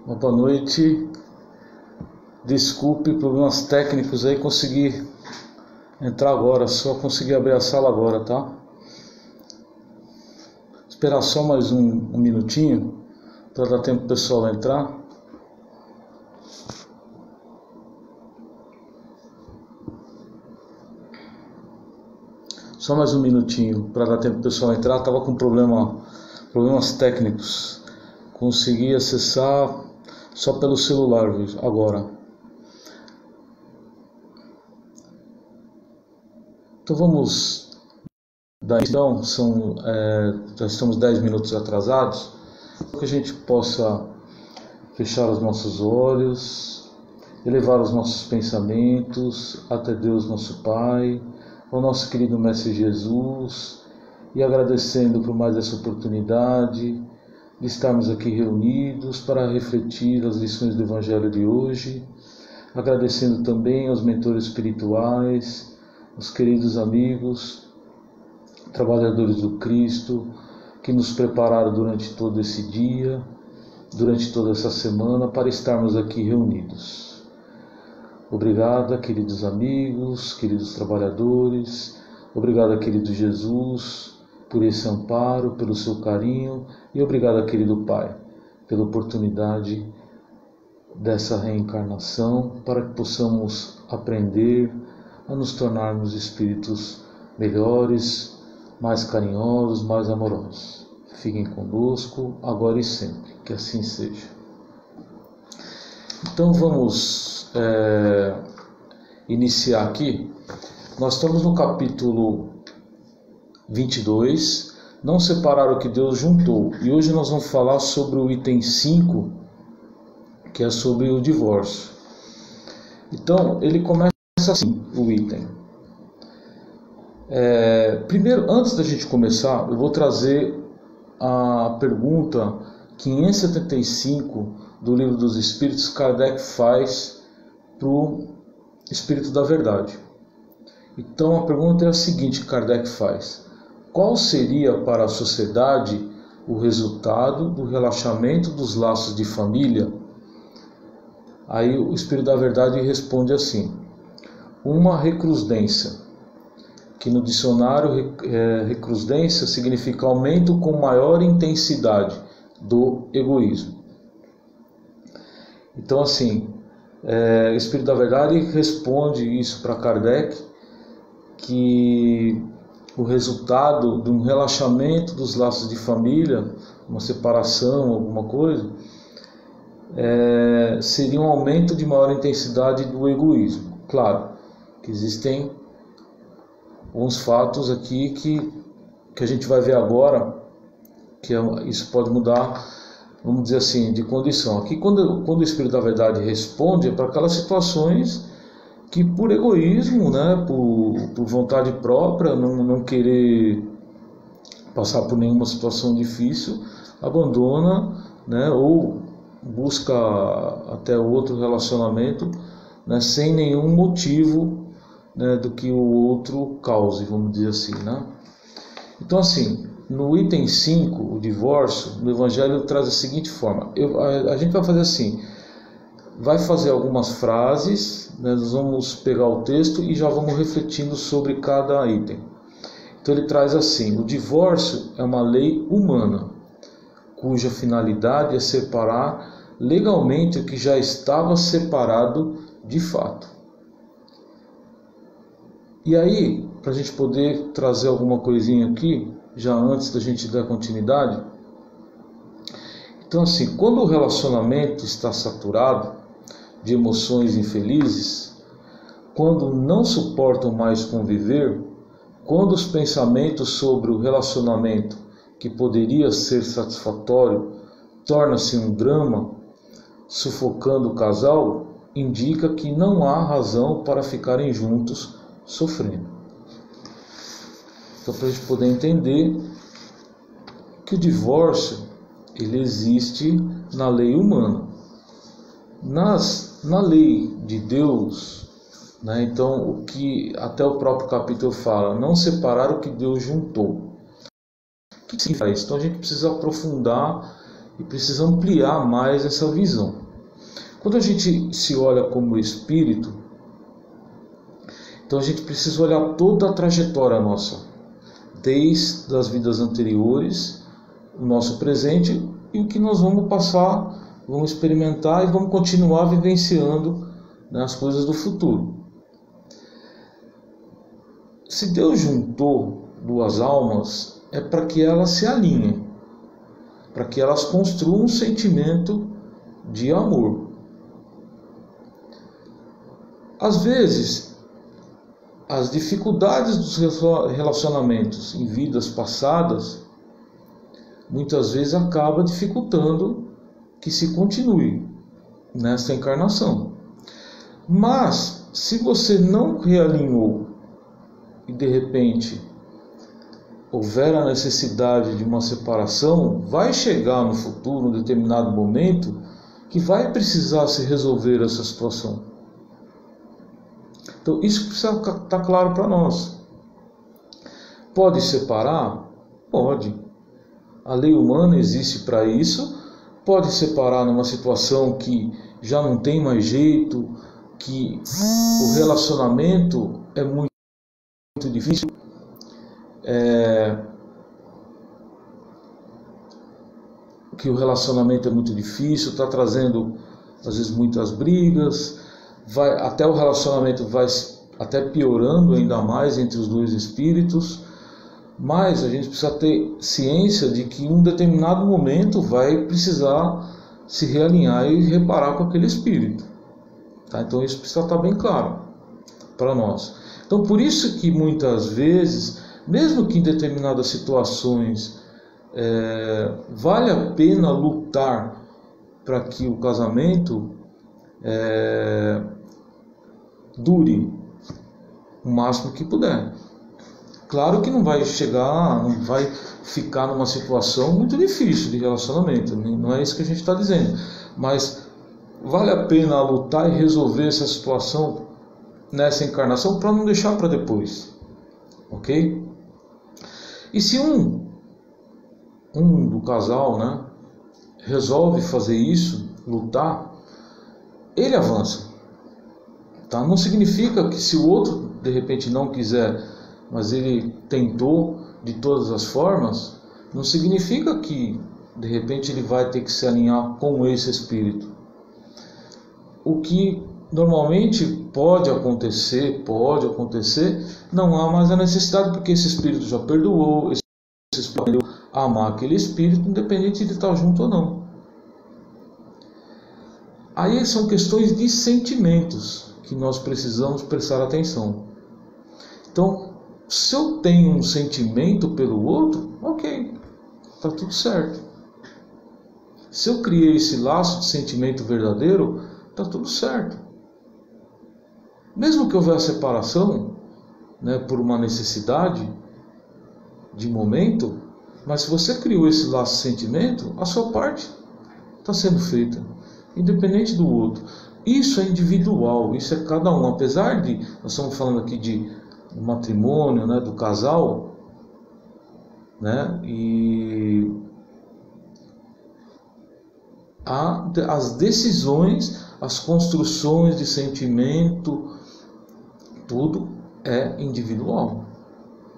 Uma boa noite. Desculpe problemas técnicos aí, consegui entrar agora, só consegui abrir a sala agora, tá? Esperar só mais um minutinho para dar tempo pro pessoal entrar. Só mais um minutinho para dar tempo pro pessoal entrar. Tava com problemas técnicos. Consegui acessar só pelo celular agora. Então vamos dar então, já estamos 10 minutos atrasados, para que a gente possa fechar os nossos olhos, elevar os nossos pensamentos até Deus nosso Pai, ao nosso querido Mestre Jesus, e agradecendo por mais essa oportunidade de estarmos aqui reunidos para refletir as lições do Evangelho de hoje, agradecendo também aos mentores espirituais, os queridos amigos, trabalhadores do Cristo, que nos prepararam durante todo esse dia, durante toda essa semana, para estarmos aqui reunidos. Obrigado, queridos amigos, queridos trabalhadores, obrigado, querido Jesus, por esse amparo, pelo seu carinho, e obrigado, querido Pai, pela oportunidade dessa reencarnação, para que possamos aprender a nos tornarmos espíritos melhores, mais carinhosos, mais amorosos. Fiquem conosco, agora e sempre, que assim seja. Então vamos iniciar aqui. Nós estamos no capítulo 22, não separar o que Deus juntou. E hoje nós vamos falar sobre o item 5, que é sobre o divórcio. Então, ele começa assim, o item. Primeiro, antes da gente começar, eu vou trazer a pergunta 575 do Livro dos Espíritos, Kardec faz para o Espírito da Verdade. Então, a pergunta é a seguinte que Kardec faz: qual seria para a sociedade o resultado do relaxamento dos laços de família? Aí o Espírito da Verdade responde assim: uma recrudescência, que no dicionário recrudescência significa aumento com maior intensidade do egoísmo. Então assim, o Espírito da Verdade responde isso para Kardec, que o resultado de um relaxamento dos laços de família, uma separação, alguma coisa, seria um aumento de maior intensidade do egoísmo. Claro que existem alguns fatos aqui que a gente vai ver agora, que isso pode mudar, vamos dizer assim, de condição. Aqui quando o Espírito da Verdade responde, é para aquelas situações que por egoísmo, né, por vontade própria, não querer passar por nenhuma situação difícil, abandona, né, ou busca até outro relacionamento, né, sem nenhum motivo, né, do que o outro cause, vamos dizer assim, né? Então assim, no item 5, o divórcio, no Evangelho traz a seguinte forma. A gente vai fazer assim, vai fazer algumas frases, né, nós vamos pegar o texto e já vamos refletindo sobre cada item. Então ele traz assim: o divórcio é uma lei humana, cuja finalidade é separar legalmente o que já estava separado de fato. E aí, para a gente poder trazer alguma coisinha aqui, já antes da gente dar continuidade, então assim, quando o relacionamento está saturado de emoções infelizes, quando não suportam mais conviver, quando os pensamentos sobre o relacionamento que poderia ser satisfatório torna-se um drama, sufocando o casal, indica que não há razão para ficarem juntos sofrendo. Então, para a gente poder entender que o divórcio ele existe na lei humana. Na lei de Deus, né? Então, o que até o próprio capítulo fala, não separar o que Deus juntou. O que significa isso? Então a gente precisa aprofundar e precisa ampliar mais essa visão. Quando a gente se olha como espírito, então a gente precisa olhar toda a trajetória nossa, desde as vidas anteriores, o nosso presente e o que nós vamos passar, vamos experimentar e vamos continuar vivenciando, né, as coisas do futuro. Se Deus juntou duas almas, é para que elas se alinhem, para que elas construam um sentimento de amor. Às vezes, as dificuldades dos relacionamentos em vidas passadas, muitas vezes acaba dificultando que se continue nesta encarnação. Mas, se você não realinhou e de repente houver a necessidade de uma separação, vai chegar no futuro, um determinado momento, que vai precisar se resolver essa situação. Então isso precisa estar claro para nós. Pode separar? Pode. A lei humana existe para isso. Pode separar numa situação que já não tem mais jeito, que o relacionamento é muito difícil, que o relacionamento é muito difícil, está trazendo às vezes muitas brigas, até o relacionamento vai até piorando ainda mais entre os dois espíritos, mas a gente precisa ter ciência de que em um determinado momento vai precisar se realinhar e reparar com aquele espírito, tá? Então isso precisa estar bem claro para nós. Então por isso que muitas vezes, mesmo que em determinadas situações vale a pena lutar para que o casamento dure o máximo que puder. Claro que não vai ficar numa situação muito difícil de relacionamento, não é isso que a gente está dizendo, mas vale a pena lutar e resolver essa situação nessa encarnação para não deixar para depois, ok? E se um do casal, né, resolve fazer isso, lutar, ele avança, tá? Não significa que se o outro de repente não quiser, mas ele tentou de todas as formas, não significa que de repente ele vai ter que se alinhar com esse espírito. O que normalmente pode acontecer, não há mais a necessidade, porque esse espírito já perdoou, esse espírito aprendeu a amar aquele espírito, independente de estar junto ou não. Aí são questões de sentimentos que nós precisamos prestar atenção. Então, se eu tenho um sentimento pelo outro, ok, está tudo certo. Se eu criei esse laço de sentimento verdadeiro, está tudo certo. Mesmo que houver a separação, né, por uma necessidade de momento, mas se você criou esse laço de sentimento, a sua parte está sendo feita, independente do outro. Isso é individual, isso é cada um. Apesar de, nós estamos falando aqui de matrimônio, né, do casal, né, e as decisões, as construções de sentimento, tudo é individual.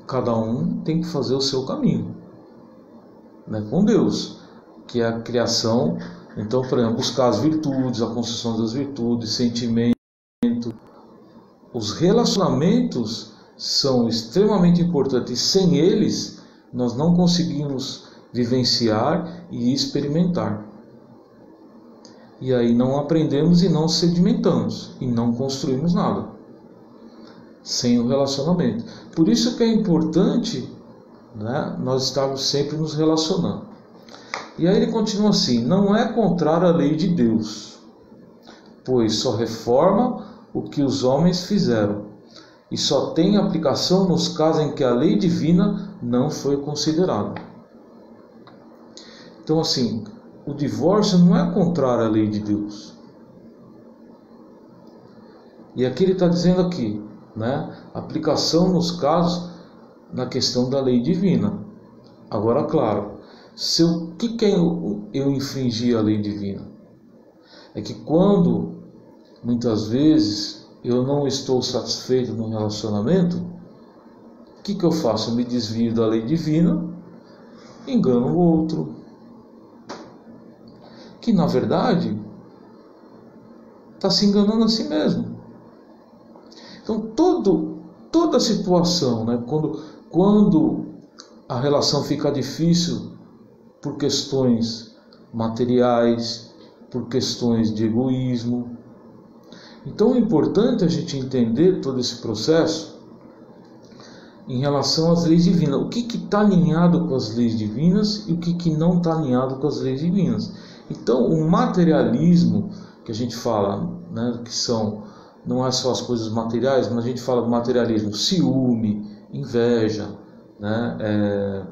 Cada um tem que fazer o seu caminho, né, com Deus, que é a criação. Então, por exemplo, buscar as virtudes, a construção das virtudes, sentimento. Os relacionamentos são extremamente importantes. Sem eles, nós não conseguimos vivenciar e experimentar. E aí não aprendemos e não sedimentamos e não construímos nada sem o relacionamento. Por isso que é importante, né, nós estarmos sempre nos relacionando. E aí ele continua assim: não é contrário à lei de Deus, pois só reforma o que os homens fizeram, e só tem aplicação nos casos em que a lei divina não foi considerada. Então assim, o divórcio não é contrário à lei de Deus. E aqui ele está dizendo aqui, né, aplicação nos casos na questão da lei divina. Agora, claro, o que é eu infringir a lei divina? É que quando, muitas vezes, eu não estou satisfeito no relacionamento, o que eu faço? Eu me desvio da lei divina, engano o outro, que na verdade está se enganando a si mesmo. Então toda situação, né, quando a relação fica difícil por questões materiais, por questões de egoísmo, então é importante a gente entender todo esse processo em relação às leis divinas. O que está alinhado com as leis divinas e o que não está alinhado com as leis divinas. Então, o materialismo que a gente fala, né, que não é só as coisas materiais, mas a gente fala do materialismo, ciúme, inveja, né,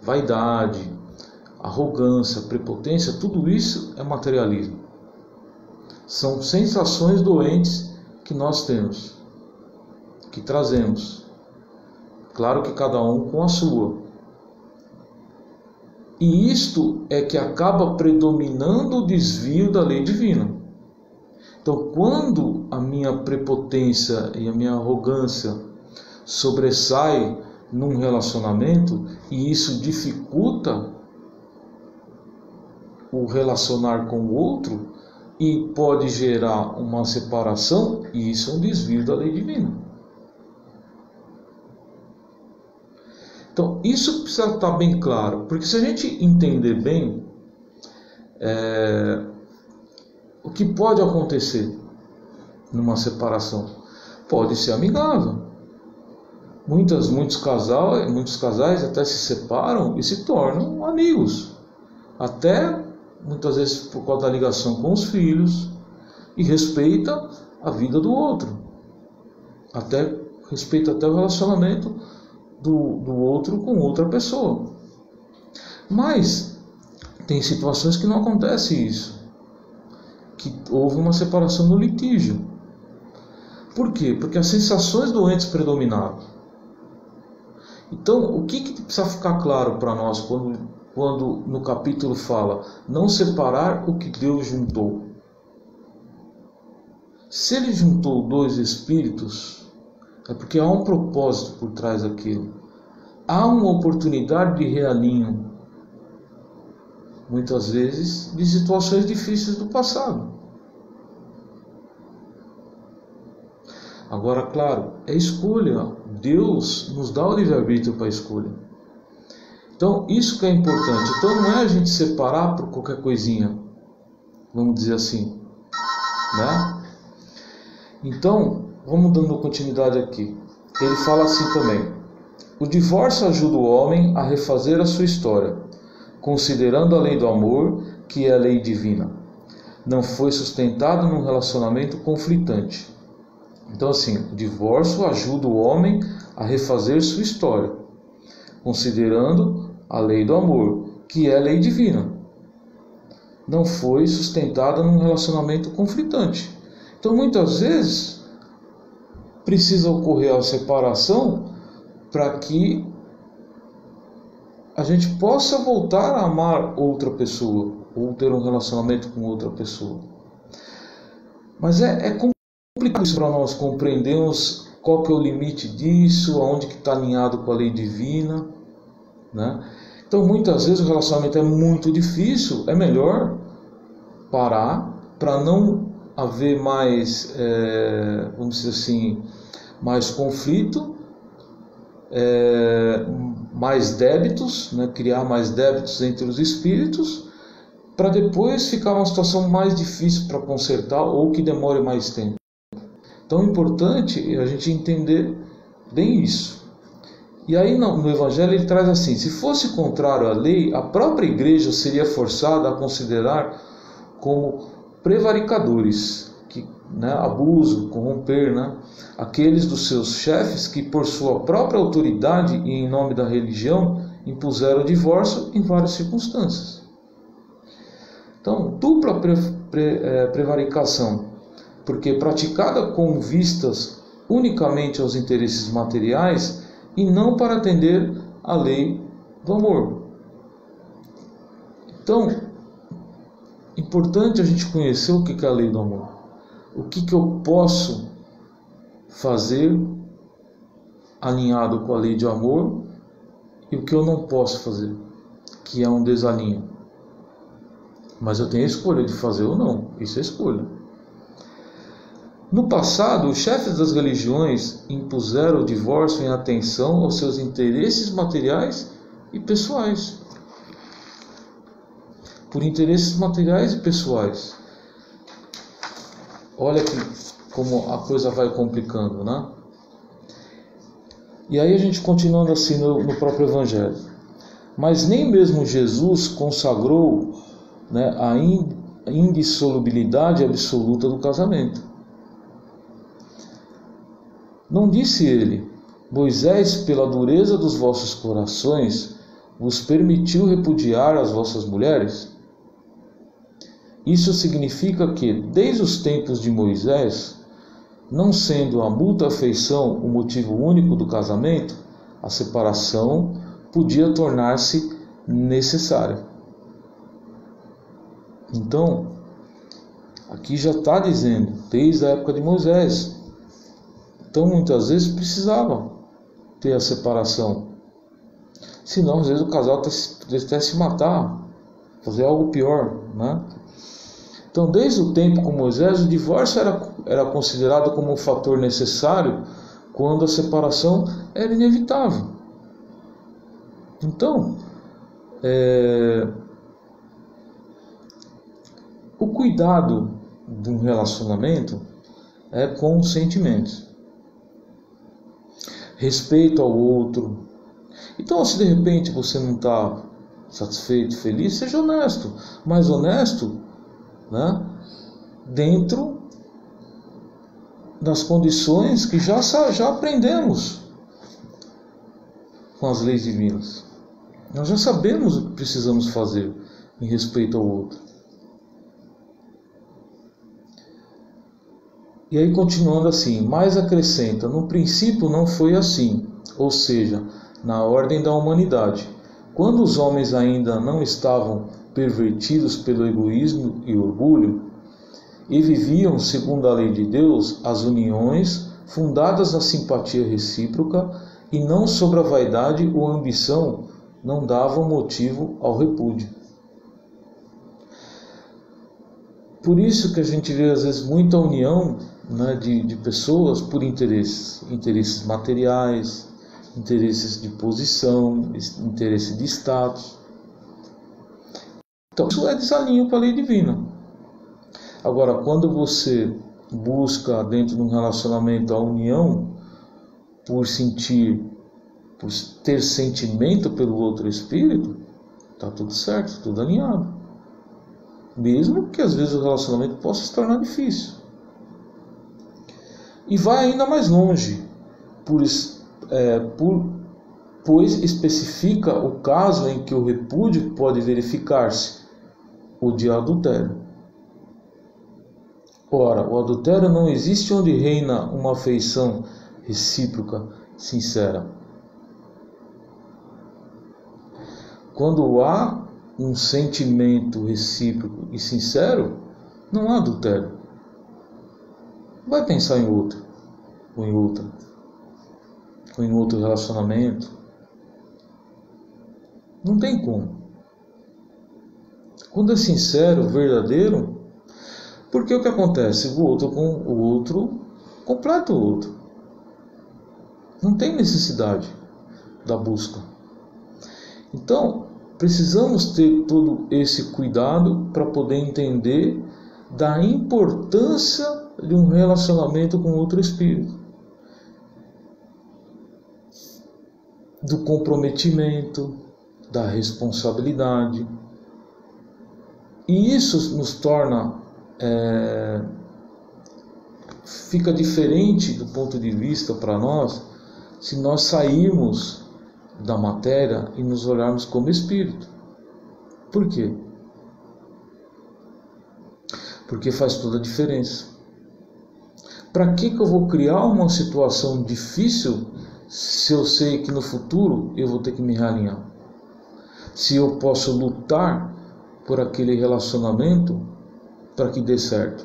vaidade, arrogância, prepotência, tudo isso é materialismo. São sensações doentes que nós temos, que trazemos. Claro que cada um com a sua. E isto é que acaba predominando o desvio da lei divina. Então, quando a minha prepotência e a minha arrogância sobressai num relacionamento e isso dificulta o relacionar com o outro e pode gerar uma separação, e isso é um desvio da lei divina. Então, isso precisa estar bem claro, porque se a gente entender bem o que pode acontecer numa separação, pode ser amigável. Muitos casais até se separam e se tornam amigos, até muitas vezes por causa da ligação com os filhos, e respeita a vida do outro, respeita até o relacionamento do outro com outra pessoa. Mas tem situações que não acontece isso, que houve uma separação no litígio. Por quê? Porque as sensações doentes predominaram. Então, o que precisa ficar claro para nós quando no capítulo fala não separar o que Deus juntou? Se ele juntou dois espíritos, é porque há um propósito por trás daquilo. Há uma oportunidade de realinho, muitas vezes, de situações difíceis do passado. Agora, claro, é escolha. Deus nos dá o livre-arbítrio para a escolha. Então, isso que é importante. Então, não é a gente separar por qualquer coisinha, vamos dizer assim, né? Então, vamos dando continuidade aqui. Ele fala assim também: o divórcio ajuda o homem a refazer a sua história, considerando a lei do amor, que é a lei divina. Não foi sustentado num relacionamento conflitante. Então, assim, o divórcio ajuda o homem a refazer sua história, considerando a lei do amor, que é a lei divina. Não foi sustentada num relacionamento conflitante. Então, muitas vezes, precisa ocorrer a separação para que a gente possa voltar a amar outra pessoa, ou ter um relacionamento com outra pessoa. Mas é complicado isso para nós compreendermos qual que é o limite disso, aonde que está alinhado com a lei divina, né? Então, muitas vezes o relacionamento é muito difícil, é melhor parar para não haver mais, vamos dizer assim, mais conflito, mais débitos, né? Criar mais débitos entre os espíritos, para depois ficar uma situação mais difícil para consertar ou que demore mais tempo. Então é importante a gente entender bem isso. E aí no Evangelho ele traz assim: se fosse contrário à lei, a própria igreja seria forçada a considerar como prevaricadores, que, né, abuso, corromper, né, aqueles dos seus chefes que por sua própria autoridade e em nome da religião impuseram o divórcio em várias circunstâncias. Então, dupla prevaricação. porque praticada com vistas unicamente aos interesses materiais e não para atender à lei do amor. Então, importante a gente conhecer o que é a lei do amor. O que eu posso fazer alinhado com a lei de amor e o que eu não posso fazer, que é um desalinho. Mas eu tenho a escolha de fazer ou não, isso é escolha. No passado, os chefes das religiões impuseram o divórcio em atenção aos seus interesses materiais e pessoais. Por interesses materiais e pessoais. Olha como a coisa vai complicando, né? E aí a gente continuando assim no próprio Evangelho. Mas nem mesmo Jesus consagrou, né, a indissolubilidade absoluta do casamento. Não disse ele: Moisés, pela dureza dos vossos corações, vos permitiu repudiar as vossas mulheres? Isso significa que, desde os tempos de Moisés, não sendo a mútua afeição o motivo único do casamento, a separação podia tornar-se necessária. Então, aqui já está dizendo, desde a época de Moisés. Então, muitas vezes precisava ter a separação. Senão, às vezes, o casal poderia até se matar, fazer algo pior, né? Então, desde o tempo com Moisés, o divórcio era considerado como um fator necessário quando a separação era inevitável. Então, o cuidado de um relacionamento é com os sentimentos. Respeito ao outro. Então, se de repente você não está satisfeito, feliz, seja honesto. Mas honesto, né, dentro das condições que já aprendemos com as leis divinas. Nós já sabemos o que precisamos fazer em respeito ao outro. E aí continuando assim, mais acrescenta, no princípio não foi assim, ou seja, na ordem da humanidade. Quando os homens ainda não estavam pervertidos pelo egoísmo e orgulho, e viviam, segundo a lei de Deus, as uniões fundadas na simpatia recíproca e não sobre a vaidade ou a ambição, não davam motivo ao repúdio. Por isso que a gente vê às vezes muita união, né, de pessoas por interesses materiais, interesses de posição, interesse de status. Então isso é desalinho com a lei divina. Agora, quando você busca dentro de um relacionamento a união por ter sentimento pelo outro espírito, está tudo certo, tudo alinhado. Mesmo que às vezes o relacionamento possa se tornar difícil. E vai ainda mais longe, pois especifica o caso em que o repúdio pode verificar-se, o de adultério. Ora, o adultério não existe onde reina uma afeição recíproca sincera. Quando há um sentimento recíproco e sincero, não há adultério. Vai pensar em outro, ou em outra, ou em outro relacionamento. Não tem como. Quando é sincero, verdadeiro, porque o que acontece? O outro completa o outro. Não tem necessidade da busca. Então, precisamos ter todo esse cuidado para poder entender da importância de um relacionamento com outro espírito. Do comprometimento, da responsabilidade. E isso nos torna... fica diferente do ponto de vista para nós se nós sairmos da matéria e nos olharmos como espírito. Por quê? Porque faz toda a diferença. Para que eu vou criar uma situação difícil se eu sei que no futuro eu vou ter que me realinhar? Se eu posso lutar por aquele relacionamento para que dê certo.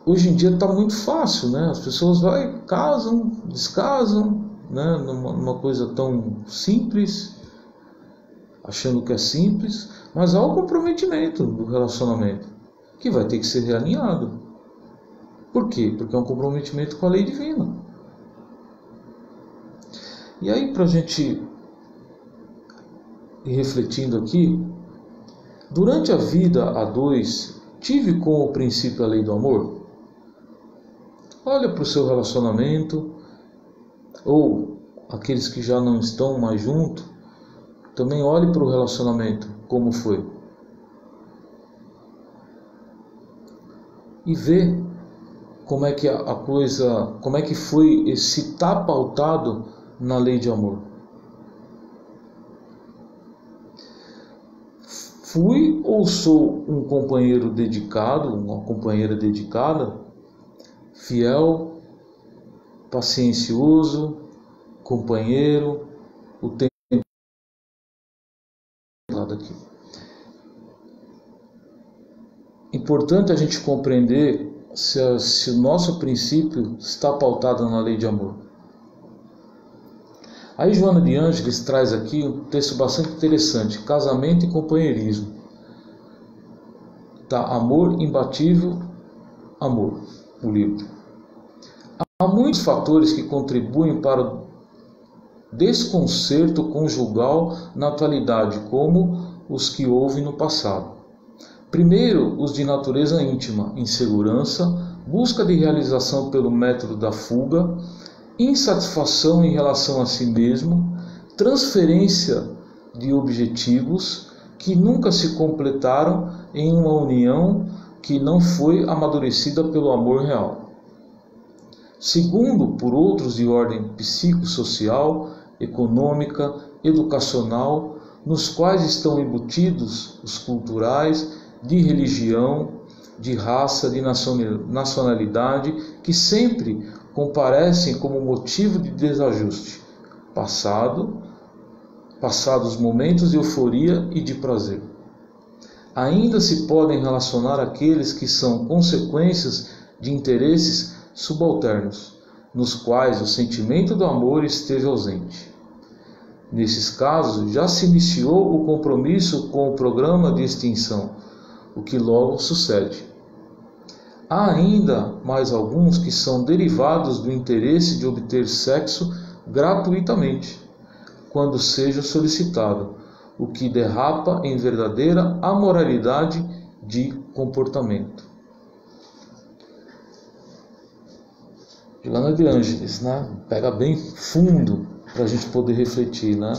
Hoje em dia está muito fácil, né? As pessoas casam, descasam, né? Numa coisa tão simples, achando que é simples, mas há um comprometimento do relacionamento que vai ter que ser realinhado. Por quê? Porque é um comprometimento com a lei divina. E aí, para a gente ir refletindo aqui, durante a vida a dois, tive como princípio a lei do amor? Olha para o seu relacionamento, ou aqueles que já não estão mais juntos, também olhe para o relacionamento, como foi. E vê como é que a coisa, como é que foi, se está pautado na lei de amor. Fui ou sou um companheiro dedicado, uma companheira dedicada, fiel, paciencioso, companheiro, o tempo aqui. Importante a gente compreender se o nosso princípio está pautado na lei de amor. Aí Joana de Ângeles traz aqui um texto bastante interessante, casamento e companheirismo. Tá? Amor imbatível, amor, o livro. Há muitos fatores que contribuem para o desconcerto conjugal na atualidade, como os que houve no passado. Primeiro, os de natureza íntima, insegurança, busca de realização pelo método da fuga, insatisfação em relação a si mesmo, transferência de objetivos que nunca se completaram em uma união que não foi amadurecida pelo amor real. Segundo, por outros de ordem psicossocial, econômica, educacional, nos quais estão embutidos os culturais, de religião, de raça, de nacionalidade, que sempre comparecem como motivo de desajuste, passados momentos de euforia e de prazer. Ainda se podem relacionar aqueles que são consequências de interesses subalternos, nos quais o sentimento do amor esteve ausente. Nesses casos, já se iniciou o compromisso com o programa de extinção, o que logo sucede. Há ainda mais alguns que são derivados do interesse de obter sexo gratuitamente, quando seja solicitado, o que derrapa em verdadeira amoralidade de comportamento. Joana de Ângeles, né? Pega bem fundo para a gente poder refletir, né?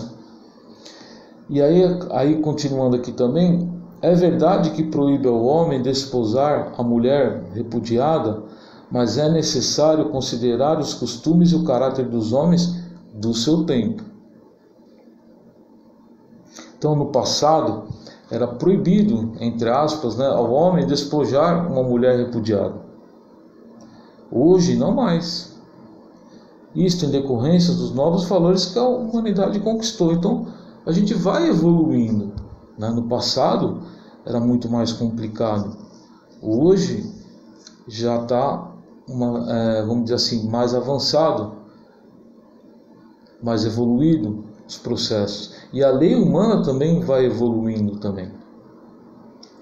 E aí continuando aqui também, é verdade que proíbe ao homem desposar a mulher repudiada, mas é necessário considerar os costumes e o caráter dos homens do seu tempo. Então, no passado, era proibido, entre aspas, né, ao homem despojar uma mulher repudiada. Hoje, não mais. Isto em decorrência dos novos valores que a humanidade conquistou. Então, a gente vai evoluindo, né? No passado, era muito mais complicado. Hoje, já está, vamos dizer assim, mais avançado, mais evoluído os processos. E a lei humana também vai evoluindo também.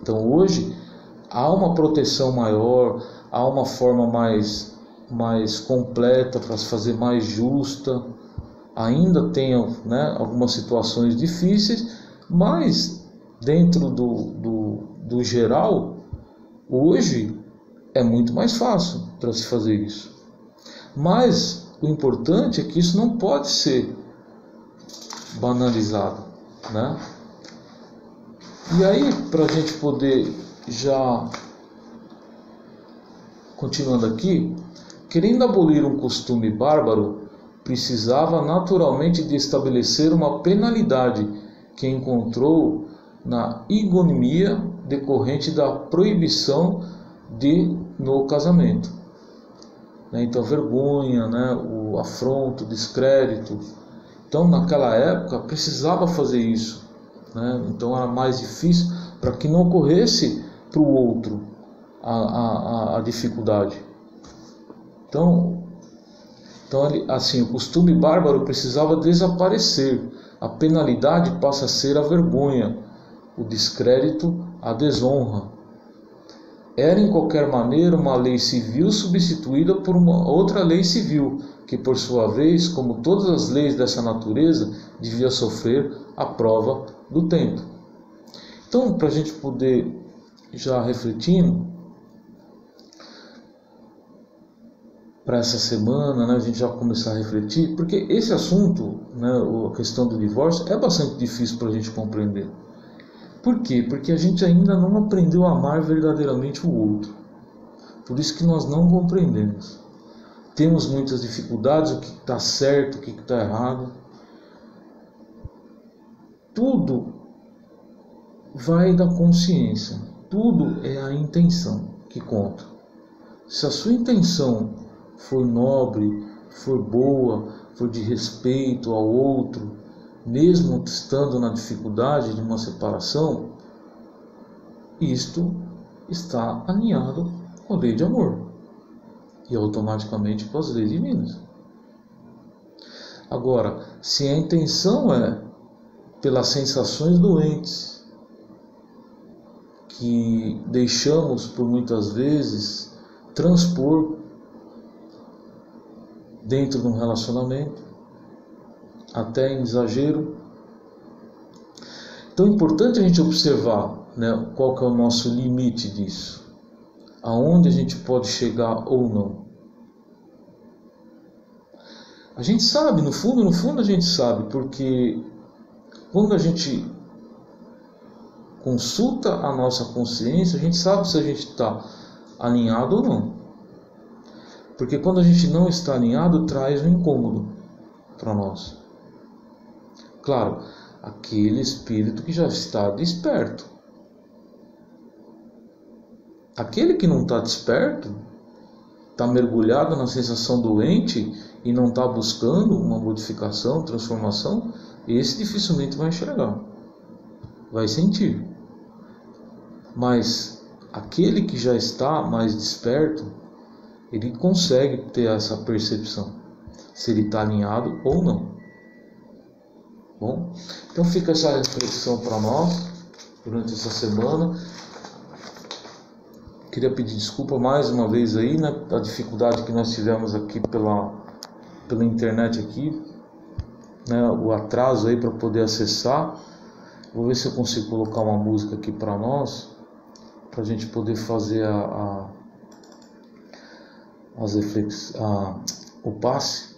Então hoje há uma proteção maior, há uma forma mais completa para se fazer, mais justa. Ainda tem, né, algumas situações difíceis, mas dentro do geral, hoje é muito mais fácil para se fazer isso. Mas o importante é que isso não pode ser banalizado, né? E aí, para a gente poder já continuando aqui, querendo abolir um costume bárbaro, precisava naturalmente de estabelecer uma penalidade que encontrou na igonomia decorrente da proibição no casamento. Então, vergonha, o afronto, o descrédito. Então, naquela época, precisava fazer isso. Então, era mais difícil para que não ocorresse para o outro a dificuldade. Então, assim, o costume bárbaro precisava desaparecer. A penalidade passa a ser a vergonha, o descrédito, a desonra. Era, em qualquer maneira, uma lei civil substituída por uma outra lei civil, que, por sua vez, como todas as leis dessa natureza, devia sofrer a prova do tempo. Então, para a gente poder já refletindo, para essa semana, a gente já começar a refletir, porque esse assunto, a questão do divórcio, é bastante difícil para a gente compreender. Por quê? Porque a gente ainda não aprendeu a amar verdadeiramente o outro. Por isso que nós não compreendemos. Temos muitas dificuldades, o que está certo, o que está errado. Tudo vai da consciência. Tudo é a intenção que conta. Se a sua intenção for nobre, for boa, for de respeito ao outro, mesmo estando na dificuldade de uma separação, isto está alinhado com a lei de amor e automaticamente com as leis divinas. Agora, se a intenção é pelas sensações doentes que deixamos por muitas vezes transpor dentro de um relacionamento, até em exagero. Então é importante a gente observar qual que é o nosso limite disso, aonde a gente pode chegar ou não. A gente sabe, no fundo a gente sabe, porque quando a gente consulta a nossa consciência, a gente sabe se a gente está alinhado ou não. Porque quando a gente não está alinhado, traz um incômodo para nós. Claro, aquele espírito que já está desperto. Aquele que não está desperto, está mergulhado na sensação doente e não está buscando uma modificação, transformação, esse dificilmente vai enxergar, vai sentir. Mas aquele que já está mais desperto, ele consegue ter essa percepção, se ele está alinhado ou não. Bom, então fica essa reflexão para nós durante essa semana. Queria pedir desculpa mais uma vez aí, a dificuldade que nós tivemos aqui pela internet aqui, o atraso aí para poder acessar. Vou ver se eu consigo colocar uma música aqui para nós, para a gente poder fazer o passe.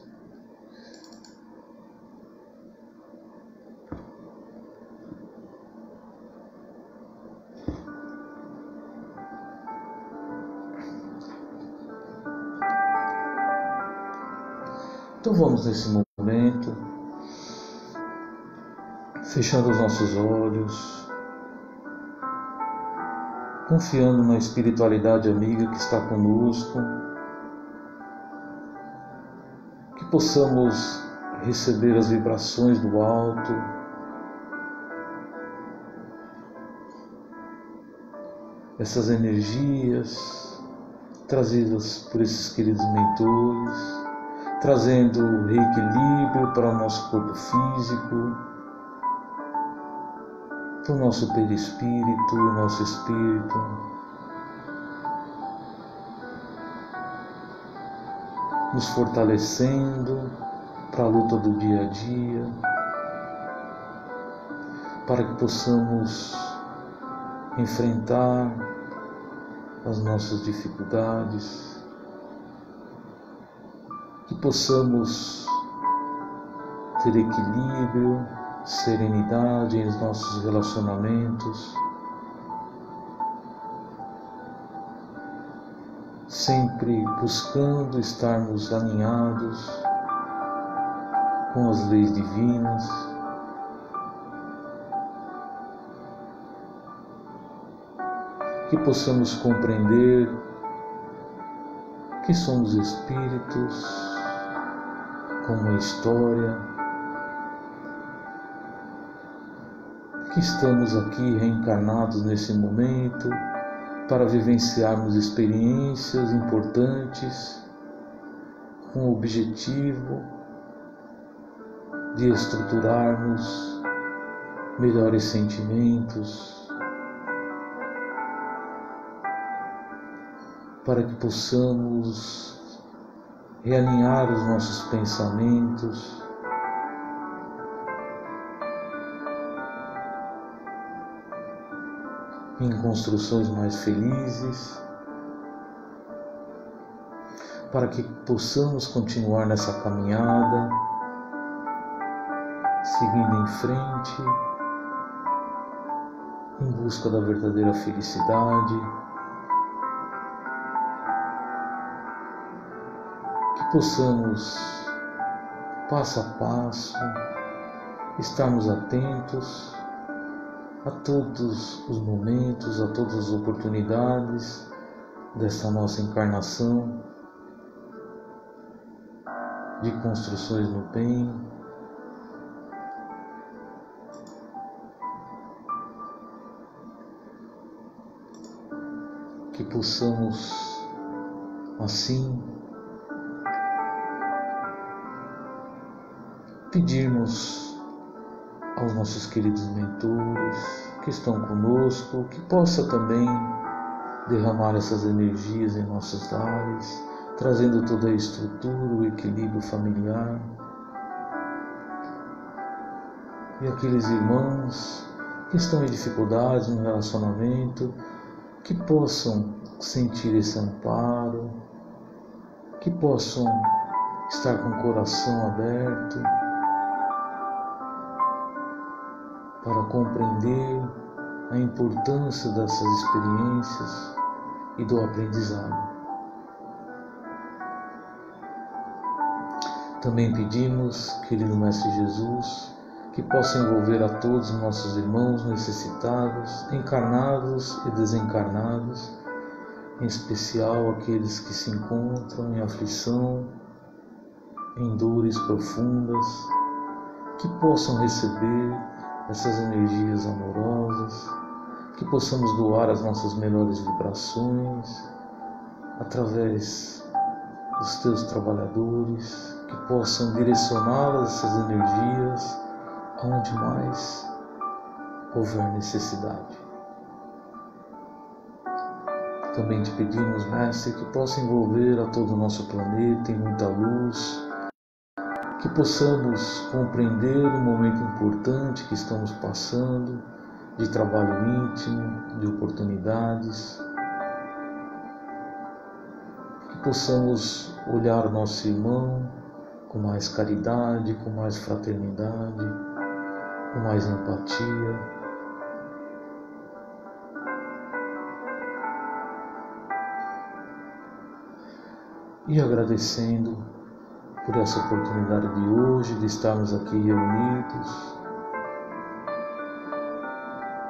Então vamos nesse momento, fechando os nossos olhos, confiando na espiritualidade amiga que está conosco, que possamos receber as vibrações do alto, essas energias trazidas por esses queridos mentores, trazendo reequilíbrio para o nosso corpo físico, para o nosso perispírito, o nosso espírito. Nos fortalecendo para a luta do dia a dia, para que possamos enfrentar as nossas dificuldades, que possamos ter equilíbrio, serenidade em nossos relacionamentos, sempre buscando estarmos alinhados com as leis divinas, que possamos compreender que somos espíritos com uma história, que estamos aqui reencarnados nesse momento para vivenciarmos experiências importantes com o objetivo de estruturarmos melhores sentimentos, para que possamos realinhar os nossos pensamentos, em construções mais felizes, para que possamos continuar nessa caminhada, seguindo em frente, em busca da verdadeira felicidade, que possamos, passo a passo, estarmos atentos a todos os momentos, a todas as oportunidades dessa nossa encarnação de construções no bem, que possamos assim pedirmos aos nossos queridos mentores que estão conosco, que possa também derramar essas energias em nossos lares, trazendo toda a estrutura, o equilíbrio familiar. E aqueles irmãos que estão em dificuldades no relacionamento, que possam sentir esse amparo, que possam estar com o coração aberto para compreender a importância dessas experiências e do aprendizado. Também pedimos, querido Mestre Jesus, que possa envolver a todos os nossos irmãos necessitados, encarnados e desencarnados, em especial aqueles que se encontram em aflição, em dores profundas, que possam receber essas energias amorosas, que possamos doar as nossas melhores vibrações através dos teus trabalhadores, que possam direcioná-las, essas energias, aonde mais houver necessidade. Também te pedimos, Mestre, que possa envolver a todo o nosso planeta em muita luz, que possamos compreender o momento importante que estamos passando, de trabalho íntimo, de oportunidades, que possamos olhar o nosso irmão com mais caridade, com mais fraternidade, com mais empatia, e agradecendo por essa oportunidade de hoje, de estarmos aqui reunidos,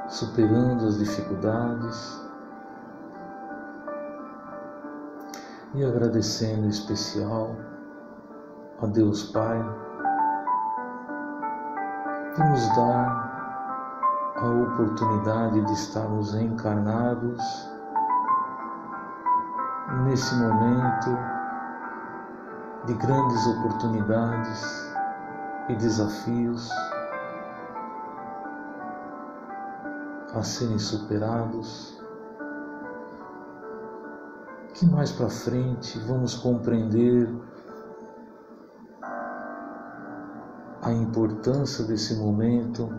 superando as dificuldades, e agradecendo em especial a Deus Pai por nos dar a oportunidade de estarmos reencarnados nesse momento de grandes oportunidades e desafios a serem superados, que mais para frente vamos compreender a importância desse momento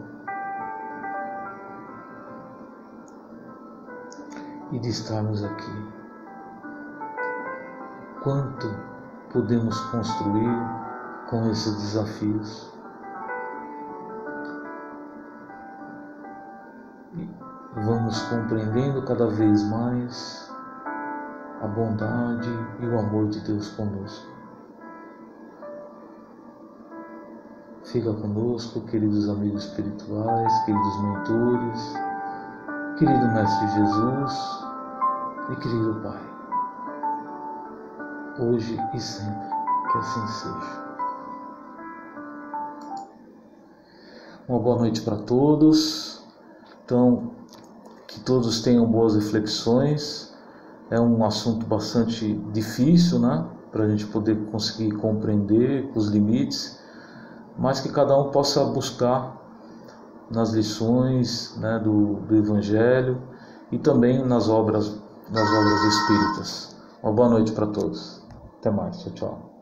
e de estarmos aqui. Quanto podemos construir com esses desafios. E vamos compreendendo cada vez mais a bondade e o amor de Deus conosco. Fica conosco, queridos amigos espirituais, queridos mentores, querido Mestre Jesus, E querido Pai, hoje e sempre, que assim seja. Uma boa noite para todos. Então, que todos tenham boas reflexões. É um assunto bastante difícil, né? Para a gente poder conseguir compreender os limites, mas que cada um possa buscar nas lições, né, do Evangelho e também nas obras espíritas. Uma boa noite para todos. Até mais. Tchau, tchau.